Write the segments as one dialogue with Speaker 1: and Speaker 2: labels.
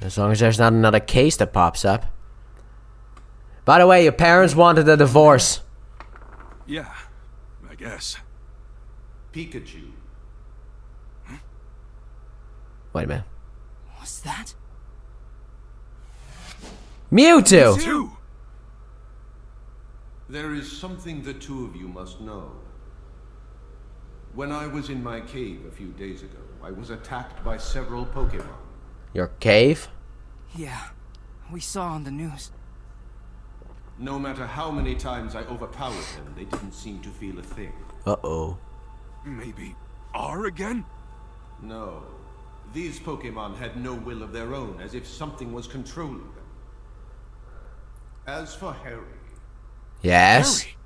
Speaker 1: As long as there's not another case that pops up. By the way, your parents wanted a divorce.
Speaker 2: Yeah, I guess.
Speaker 3: Pikachu.
Speaker 2: Huh?
Speaker 1: Wait a minute.
Speaker 4: What's that?
Speaker 1: Mewtwo!
Speaker 2: Mewtwo!
Speaker 3: There is something the two of you must know. When I was in my cave a few days ago, I was attacked by several Pokemon.
Speaker 1: Your cave?
Speaker 4: Yeah, we saw on the news.
Speaker 3: No matter how many times I overpowered them, they didn't seem to feel a thing.
Speaker 1: Uh-oh.
Speaker 2: Maybe R again?
Speaker 3: No. These Pokemon had no will of their own, as if something was controlling them. As for Harry...
Speaker 1: Yes?
Speaker 2: Harry?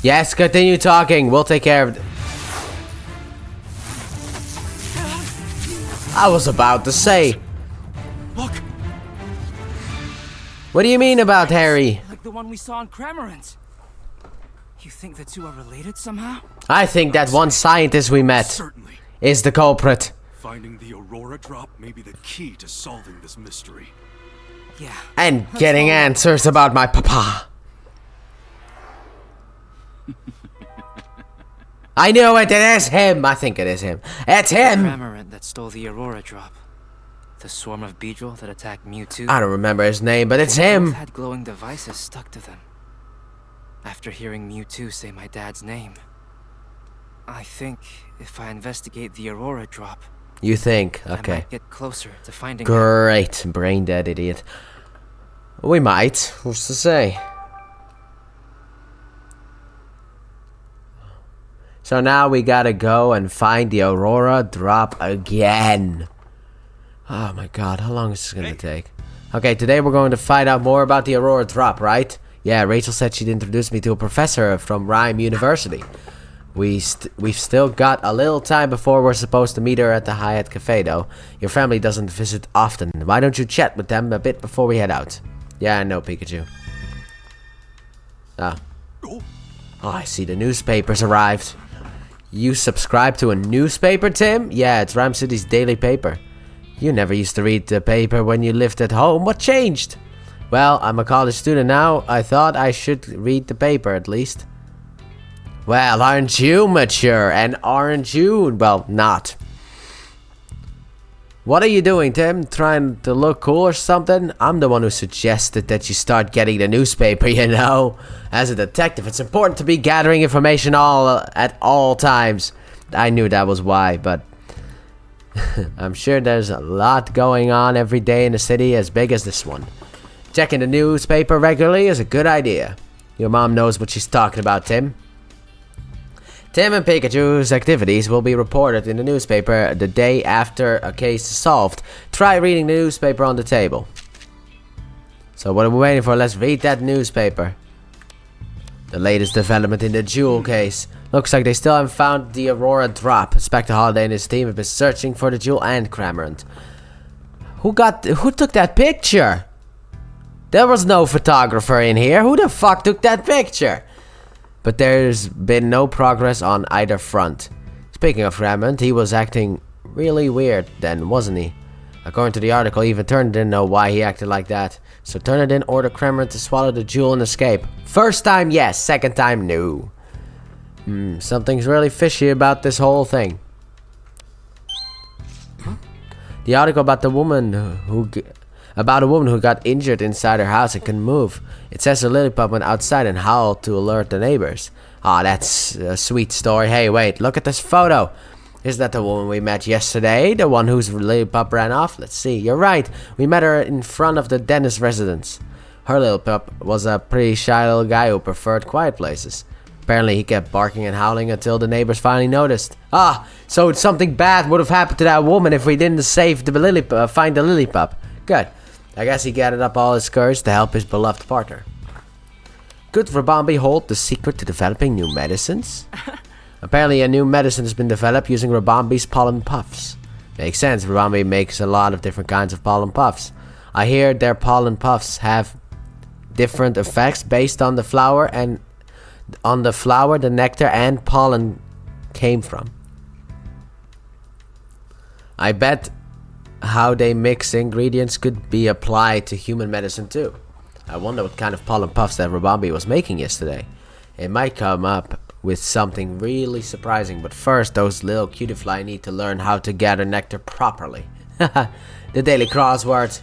Speaker 1: Yes, continue talking. We'll take care of it. I was about to say.
Speaker 2: Look!
Speaker 1: What do you mean about Harry?
Speaker 4: Like the one we saw in Cramorant. You think the two are related somehow?
Speaker 1: I think that one scientist we met
Speaker 2: Certainly.
Speaker 1: is the culprit.
Speaker 2: Finding the Aurora Drop may be the key to solving this mystery.
Speaker 4: Yeah.
Speaker 1: And getting answers about my papa. I knew it is him. I think it is him. It's him.
Speaker 4: Cramorant that stole the Aurora Drop. The swarm of Beedrill that attacked Mewtwo.
Speaker 1: I don't remember his name, but it's
Speaker 4: Both
Speaker 1: him.
Speaker 4: had glowing devices stuck to them. After hearing Mewtwo say my dad's name, I think if I investigate the Aurora Drop,
Speaker 1: You think?
Speaker 4: I
Speaker 1: Okay.
Speaker 4: might get closer to finding
Speaker 1: Great. Brain dead idiot. We might. Who's to say? So now we gotta go and find the Aurora Drop again. Oh my god, how long is this gonna take? Okay, today we're going to find out more about the Aurora Drop, right? Yeah, Rachel said she'd introduce me to a professor from Rhyme University. We've still got a little time before we're supposed to meet her at the Hyatt Cafe, though. Your family doesn't visit often. Why don't you chat with them a bit before we head out? Yeah, I know, Pikachu. Ah.
Speaker 2: Oh,
Speaker 1: Oh, I see the newspapers arrived. You subscribe to a newspaper, Tim? Yeah, it's Rhyme City's daily paper. You never used to read the paper when you lived at home. What changed? Well, I'm a college student now. I thought I should read the paper at least. Well, aren't you mature? And aren't you? Well, not. What are you doing, Tim? Trying to look cool or something? I'm the one who suggested that you start getting the newspaper, you know. As a detective, it's important to be gathering information at all times. I knew that was why, but I'm sure there's a lot going on every day in a city as big as this one. Checking the newspaper regularly is a good idea. Your mom knows what she's talking about, Tim. Tim and Pikachu's activities will be reported in the newspaper the day after a case is solved. Try reading the newspaper on the table. So what are we waiting for? Let's read that newspaper. The latest development in the jewel case. Looks like they still haven't found the Aurora Drop. Inspector Holiday and his team have been searching for the jewel and Cramorant. Who took that picture? There was no photographer in here. Who the fuck took that picture? But there's been no progress on either front. Speaking of Cramorant, he was acting really weird then, wasn't he? According to the article, even Turner didn't know why he acted like that. So Turner didn't order Cramorant to swallow the jewel and escape. First time, yes. Second time, no. Something's really fishy about this whole thing. The article about a woman who got injured inside her house and couldn't move. It says the Lillipup went outside and howled to alert the neighbors. Ah, that's a sweet story. Hey, wait, look at this photo. Isn't that the woman we met yesterday? The one whose Lillipup ran off? Let's see. You're right. We met her in front of the dentist residence. Her Lillipup was a pretty shy little guy who preferred quiet places. Apparently, he kept barking and howling until the neighbors finally noticed. Ah, so something bad would have happened to that woman if we didn't find the Lillipup. Good. I guess he gathered up all his courage to help his beloved partner. Could Rabambi hold the secret to developing new medicines? Apparently a new medicine has been developed using Rabambi's pollen puffs. Makes sense, Rabambi makes a lot of different kinds of pollen puffs. I hear their pollen puffs have different effects based on the flower, the nectar and pollen came from. I bet how they mix ingredients could be applied to human medicine too. I wonder what kind of pollen puffs that Robambi was making yesterday. It might come up with something really surprising, but first those little cutifly need to learn how to gather nectar properly. The daily crossword.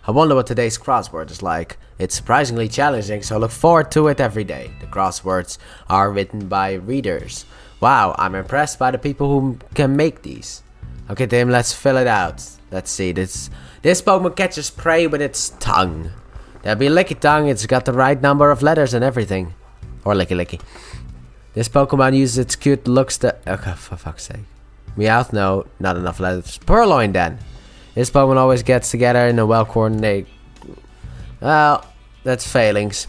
Speaker 1: I wonder what today's crossword is like. It's surprisingly challenging, so look forward to it every day. The crosswords are written by readers. Wow, I'm impressed by the people who can make these. Okay, Tim, let's fill it out. Let's see, this Pokemon catches prey with its tongue. That'd be Licky Tongue, it's got the right number of letters and everything. Or Licky Licky. This Pokemon uses its cute looks to... Okay, for fuck's sake. Meowth? No, not enough letters. Purloin then. This Pokemon always gets together in a well-coordinated... Well, that's failings.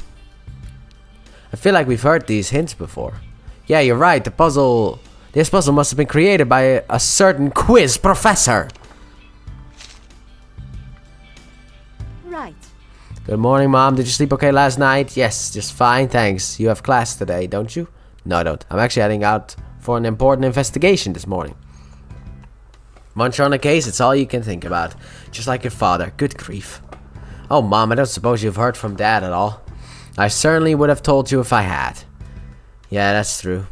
Speaker 1: I feel like we've heard these hints before. Yeah, you're right, the puzzle... This puzzle must have been created by a certain quiz professor.
Speaker 5: Right.
Speaker 1: Good morning, Mom. Did you sleep okay last night? Yes, just fine, thanks. You have class today, don't you? No, I don't. I'm actually heading out for an important investigation this morning. Once you're on a case, it's all you can think about. Just like your father. Good grief. Oh, Mom, I don't suppose you've heard from Dad at all. I certainly would have told you if I had. Yeah, that's true.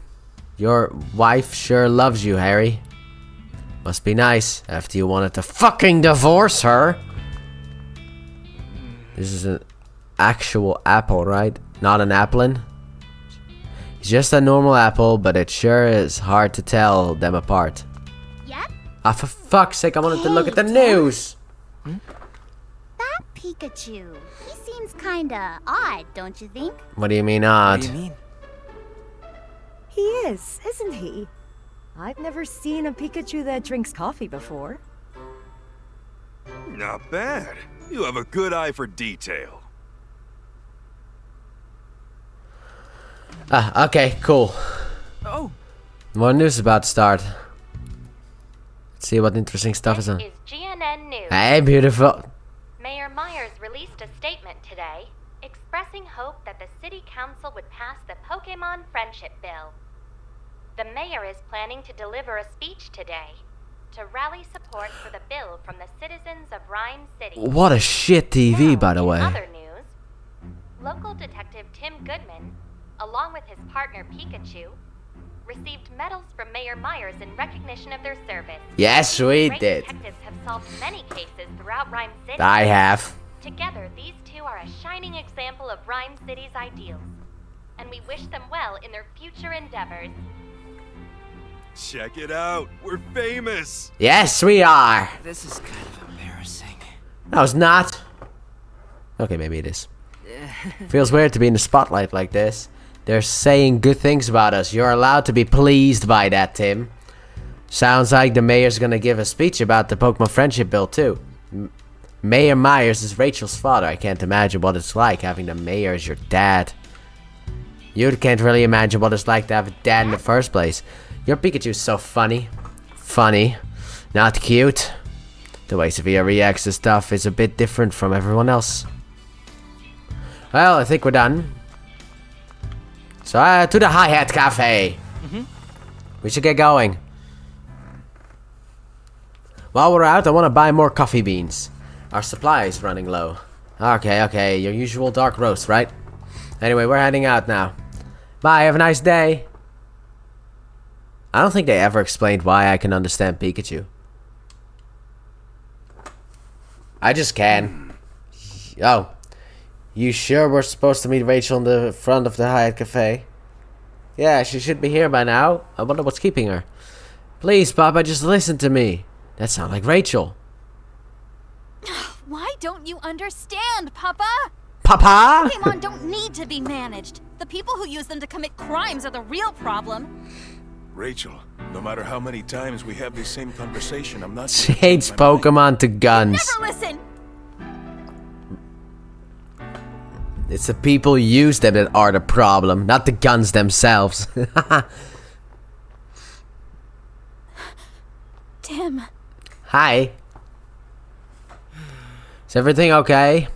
Speaker 1: Your wife sure loves you, Harry. Must be nice, after you wanted to fucking divorce her. This is an actual apple, right? Not an applin? It's just a normal apple, but it sure is hard to tell them apart.
Speaker 5: Yep.
Speaker 1: Ah, for fuck's sake, I wanted to look at the news!
Speaker 5: That Pikachu, he seems kinda odd, don't you think?
Speaker 1: What do you mean
Speaker 4: What
Speaker 1: odd?
Speaker 4: do you mean?
Speaker 6: He is, isn't he? I've never seen a Pikachu that drinks coffee before.
Speaker 2: Not bad. You have a good eye for detail.
Speaker 1: Ah, okay, cool.
Speaker 4: Oh,
Speaker 1: More news is about to start. Let's see what interesting stuff is on.
Speaker 7: This is GNN News.
Speaker 1: Hey, beautiful.
Speaker 7: Mayor Myers released a statement today expressing hope that the city council would pass the Pokemon Friendship Bill. The mayor is planning to deliver a speech today to rally support for the bill from the citizens of Rhyme City.
Speaker 1: What a shit TV,
Speaker 7: Now,
Speaker 1: by the
Speaker 7: in
Speaker 1: way.
Speaker 7: other news, local detective Tim Goodman, along with his partner Pikachu, received medals from Mayor Myers in recognition of their service.
Speaker 1: Yes, we
Speaker 7: Great
Speaker 1: did.
Speaker 7: detectives have solved many cases throughout Rhyme City.
Speaker 1: I have.
Speaker 7: Together, these two are a shining example of Rhyme City's ideals, and we wish them well in their future endeavors.
Speaker 2: Check it out. We're famous.
Speaker 1: Yes, we are.
Speaker 4: this is kind of embarrassing.
Speaker 1: No, it's not. Okay, maybe it is. Feels weird to be in the spotlight like this. They're saying good things about us. You're allowed to be pleased by that, Tim. Sounds like the mayor's gonna give a speech about the Pokemon Friendship Bill, too. Mayor Myers is Rachel's father. I can't imagine what it's like having the mayor as your dad. You can't really imagine what it's like to have a dad in the first place. Your Pikachu's so funny. Funny. Not cute. The way Sophia reacts to stuff is a bit different from everyone else. Well, I think we're done. So, to the Hi-Hat Cafe. We should get going. While we're out, I want to buy more coffee beans. Our supply is running low. Okay, your usual dark roast, right? Anyway, we're heading out now. Bye, have a nice day. I don't think they ever explained why I can understand Pikachu. I just can. Oh. You sure we're supposed to meet Rachel in the front of the Hyatt Cafe? Yeah, she should be here by now. I wonder what's keeping her. Please, Papa, just listen to me. That sounds like Rachel.
Speaker 5: Why don't you understand, Papa?
Speaker 1: Papa?
Speaker 5: Pokemon don't need to be managed. The people who use them to commit crimes are the real problem.
Speaker 2: Rachel, no matter how many times we have this same conversation, I'm not...
Speaker 1: She hates Pokemon to guns.
Speaker 5: Never listen!
Speaker 1: It's the people who use them that are the problem, not the guns themselves.
Speaker 5: Tim.
Speaker 1: Hi. Is everything okay?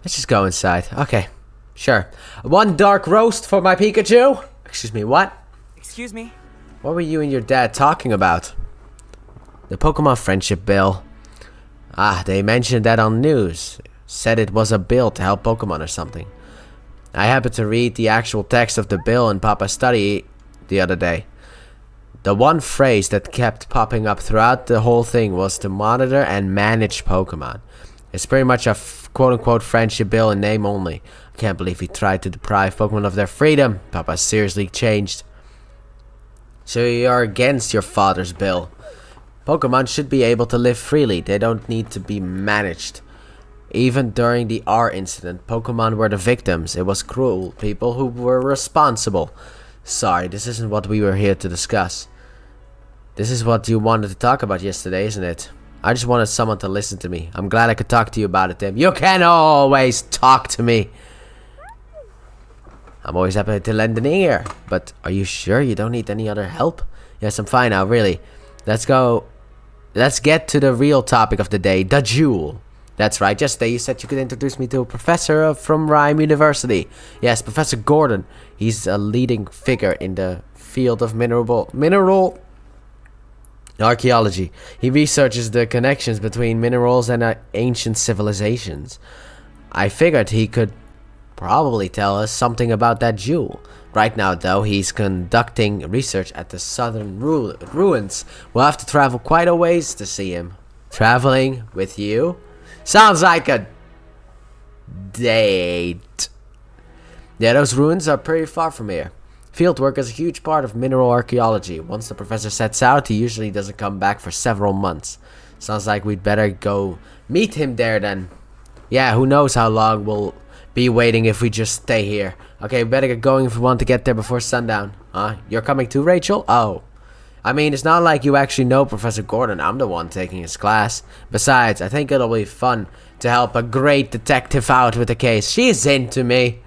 Speaker 1: Let's just go inside. Okay, sure. One dark roast for my Pikachu. Excuse me, what?
Speaker 4: Excuse me?
Speaker 1: What were you and your dad talking about? The Pokemon Friendship Bill. Ah, they mentioned that on news. Said it was a bill to help Pokemon or something. I happened to read the actual text of the bill in Papa's study the other day. The one phrase that kept popping up throughout the whole thing was to monitor and manage Pokemon. It's pretty much a quote-unquote friendship bill in name only. I can't believe he tried to deprive Pokemon of their freedom. Papa seriously changed. So you're against your father's bill. Pokemon should be able to live freely. They don't need to be managed. Even during the R incident, Pokemon were the victims. It was cruel people who were responsible. Sorry, this isn't what we were here to discuss. This is what you wanted to talk about yesterday, isn't it? I just wanted someone to listen to me. I'm glad I could talk to you about it, Tim. You can always talk to me. I'm always happy to lend an ear. But are you sure you don't need any other help? Yes, I'm fine now, really. Let's go. Let's get to the real topic of the day, the duel. That's right, yesterday you said you could introduce me to a professor from Rhyme University. Yes, Professor Gordon. He's a leading figure in the field of mineral archaeology. He researches the connections between minerals and ancient civilizations. I figured he could probably tell us something about that jewel. Right now, though, he's conducting research at the southern ruins. We'll have to travel quite a ways to see him. Traveling with you? Sounds like a date. Yeah, those ruins are pretty far from here. Fieldwork is a huge part of mineral archaeology. Once the professor sets out, he usually doesn't come back for several months. Sounds like we'd better go meet him there then. Yeah, who knows how long we'll be waiting if we just stay here. Okay, we better get going if we want to get there before sundown. You're coming too, Rachel? Oh. I mean, it's not like you actually know Professor Gordon. I'm the one taking his class. Besides, I think it'll be fun to help a great detective out with the case. She's into me.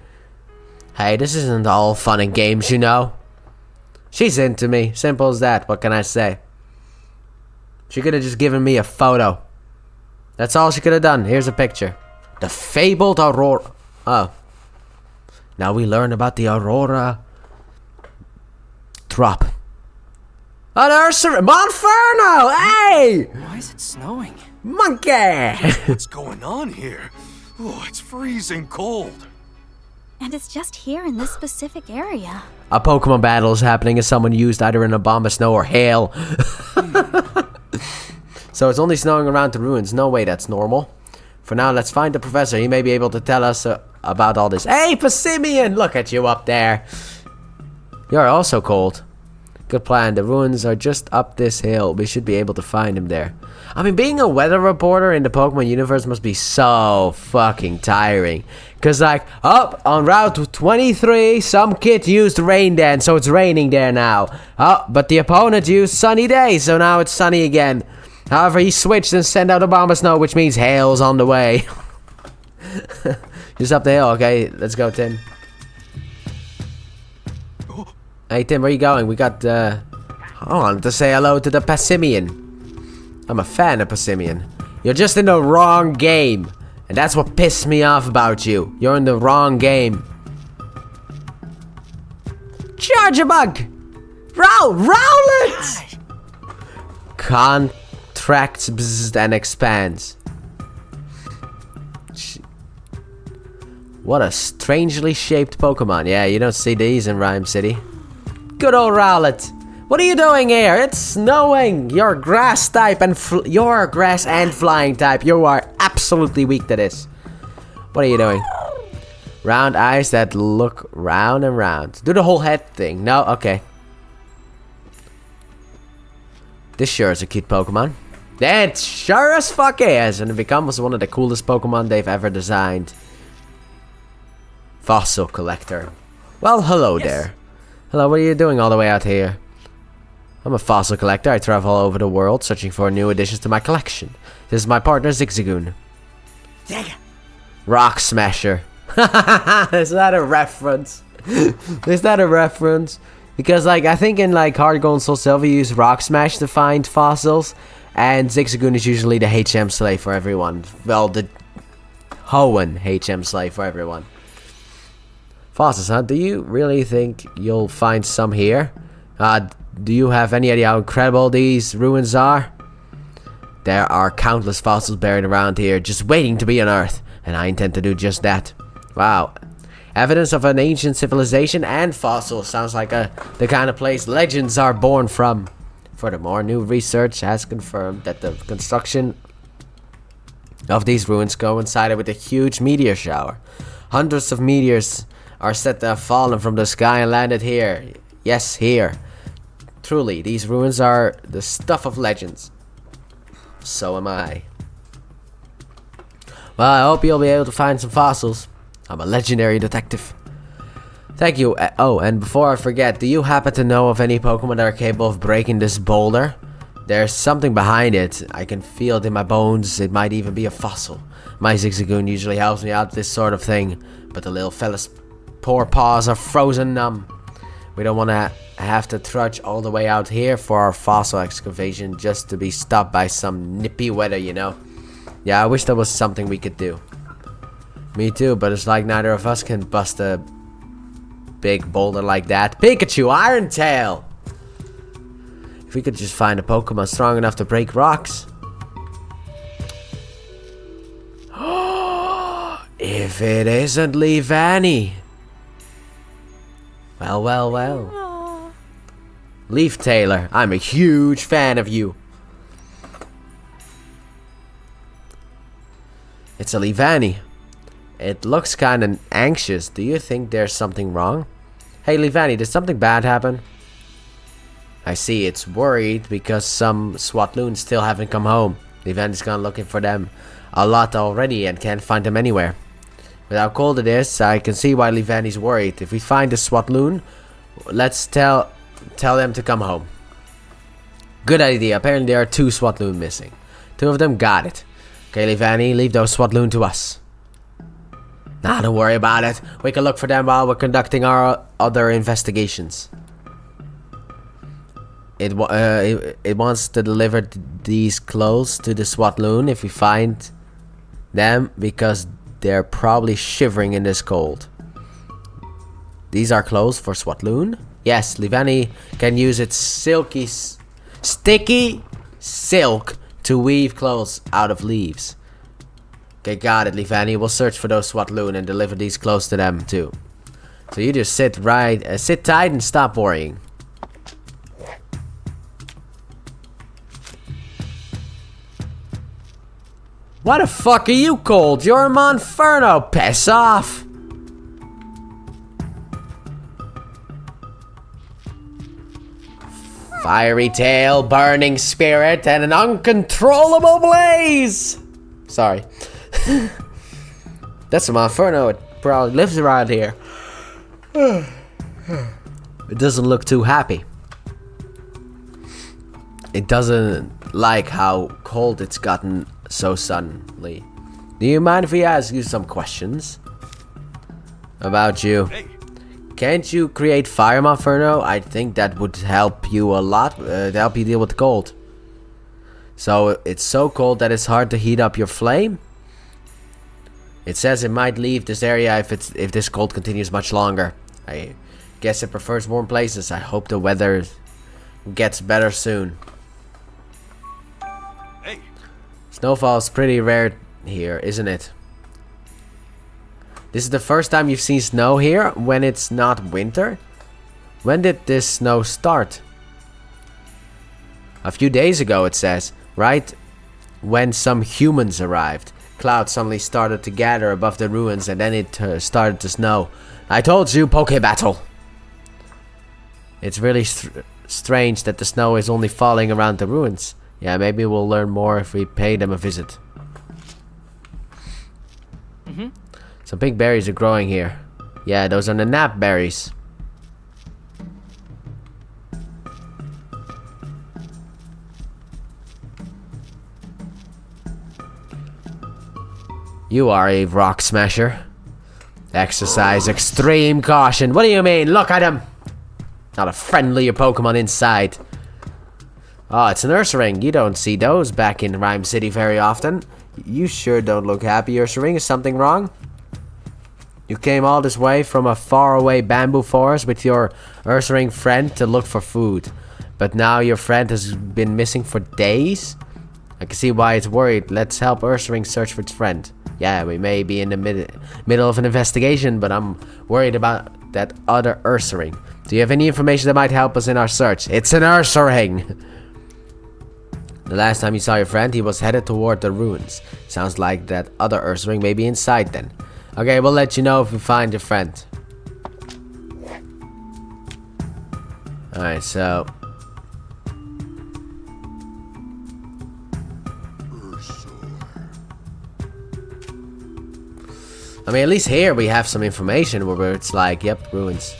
Speaker 1: Hey, this isn't all fun and games, you know. She's into me. Simple as that. What can I say? She could have just given me a photo. That's all she could have done. Here's a picture. The fabled Aurora. Oh. Now we learn about the Aurora drop. A nursery. Monferno! Hey!
Speaker 4: Why is it snowing?
Speaker 1: Monkey!
Speaker 2: What's going on here? Oh, it's freezing cold.
Speaker 5: And it's just here in this specific area.
Speaker 1: A Pokemon battle is happening as someone used either in a bomb of snow or hail. So it's only snowing around the ruins. No way, that's normal. For now, let's find the professor. He may be able to tell us about all this. Hey, Passimian! Look at you up there. You're also cold. Good plan. The ruins are just up this hill. We should be able to find him there. I mean, being a weather reporter in the Pokemon universe must be so fucking tiring. Cause like, up on Route 23, some kid used rain dance, so it's raining there now. Oh, but the opponent used sunny day, so now it's sunny again. However, he switched and sent out a bomb of snow, which means hail's on the way. Just up the hill, okay? Let's go, Tim. Hey, Tim, where you going? We got, I wanted to say hello to the Passimian. I'm a fan of Passimian. You're just in the wrong game. And that's what pissed me off about you. You're in the wrong game. Charge a bug! Roll it! Contracts bzzzt, and expands. What a strangely shaped Pokemon. Yeah, you don't see these in Rhyme City. Good old Rowlet. What are you doing here? It's snowing. You're grass type and you're grass and flying type. You are absolutely weak to this. What are you doing? Round eyes that look round and round. Do the whole head thing. No? Okay. This sure is a cute Pokemon. It sure as fuck is. And it becomes one of the coolest Pokemon they've ever designed. Fossil collector. Well, hello there. Hello, what are you doing all the way out here? I'm a fossil collector. I travel all over the world searching for new additions to my collection. This is my partner, Zigzagoon. Rock Smasher. Is that a reference? Is that a reference? Because, like, I think in, like, Hard Gold and Soul Silver, you use Rock Smash to find fossils. And Zigzagoon is usually the HM slave for everyone. Well, the Hoenn HM slave for everyone. Fossils, huh? Do you really think you'll find some here? do you have any idea how incredible these ruins are? There are countless fossils buried around here, just waiting to be unearthed, and I intend to do just that. Wow. Evidence of an ancient civilization and fossils sounds like the kind of place legends are born from. Furthermore, new research has confirmed that the construction of these ruins coincided with a huge meteor shower. Hundreds of meteors are said to have fallen from the sky and landed here. Yes, here. Truly, these ruins are the stuff of legends. So am I. Well, I hope you'll be able to find some fossils. I'm a legendary detective. Thank you. Oh, and before I forget, do you happen to know of any Pokemon that are capable of breaking this boulder? There's something behind it. I can feel it in my bones. It might even be a fossil. My Zigzagoon usually helps me out with this sort of thing, but the little fella's poor paws are frozen numb. We don't want to have to trudge all the way out here for our fossil excavation just to be stopped by some nippy weather, you know? Yeah, I wish there was something we could do. Me too, but it's like neither of us can bust a big boulder like that. Pikachu, Iron Tail! If we could just find a Pokemon strong enough to break rocks. If it isn't Leavanny. Well, well, well.
Speaker 6: Aw.
Speaker 1: Leaf Taylor, I'm a huge fan of you. It's a Leavanny. It looks kinda anxious. Do you think there's something wrong? Hey Leavanny, did something bad happen? I see, it's worried because some Swatloons still haven't come home. Leavanny's gone looking for them a lot already and can't find them anywhere. With how cold it is, I can see why Leavanny's worried. If we find a Swatloon, let's tell them to come home. Good idea. Apparently there are 2 Swatloon missing. 2 of them got it. Okay, Leavanny, leave those Swatloon to us. Nah, don't worry about it. We can look for them while we're conducting our other investigations. It wants to deliver these clothes to the Swatloon if we find them because they're probably shivering in this cold. These are clothes for Swatloon? Yes, Leavanny can use its sticky silk to weave clothes out of leaves. Okay, got it, Leavanny. We'll search for those Swatloon and deliver these clothes to them too. So you just sit tight and stop worrying. Why the fuck are you cold? You're a Monferno. Piss off. Fiery tail, burning spirit, and an uncontrollable blaze. Sorry. That's a Monferno. It probably lives around here. It doesn't look too happy. It doesn't like how cold it's gotten so suddenly. Do you mind if we ask you some questions? About you.
Speaker 2: Hey.
Speaker 1: Can't you create fire, Monferno? I think that would help you a lot, to help you deal with the cold. So it's so cold that it's hard to heat up your flame? It says it might leave this area if this cold continues much longer. I guess it prefers warm places. I hope the weather gets better soon.
Speaker 2: Hey.
Speaker 1: Snowfall's pretty rare here, isn't it? This is the first time you've seen snow here when it's not winter? When did this snow start? A few days ago, it says. Right when some humans arrived. Clouds suddenly started to gather above the ruins and then it started to snow. I told you, Pokebattle! It's really strange that the snow is only falling around the ruins. Yeah, maybe we'll learn more if we pay them a visit. Some pink berries are growing here. Yeah, those are the nap berries. You are a rock smasher. Exercise extreme caution. What do you mean? Look at him! Not a friendlier Pokemon inside. Oh, it's an Ursaring. You don't see those back in Rhyme City very often. You sure don't look happy, Ursaring. Is something wrong? You came all this way from a faraway bamboo forest with your Ursaring friend to look for food. But now your friend has been missing for days? I can see why it's worried. Let's help Ursaring search for its friend. Yeah, we may be in the middle of an investigation, but I'm worried about that other Ursaring. Do you have any information that might help us in our search? It's an Ursaring! The last time you saw your friend, he was headed toward the ruins. Sounds like that other Ursaring may be inside then. Okay, we'll let you know if we find your friend. Alright, so... I mean, at least here we have some information where it's like, yep, ruins.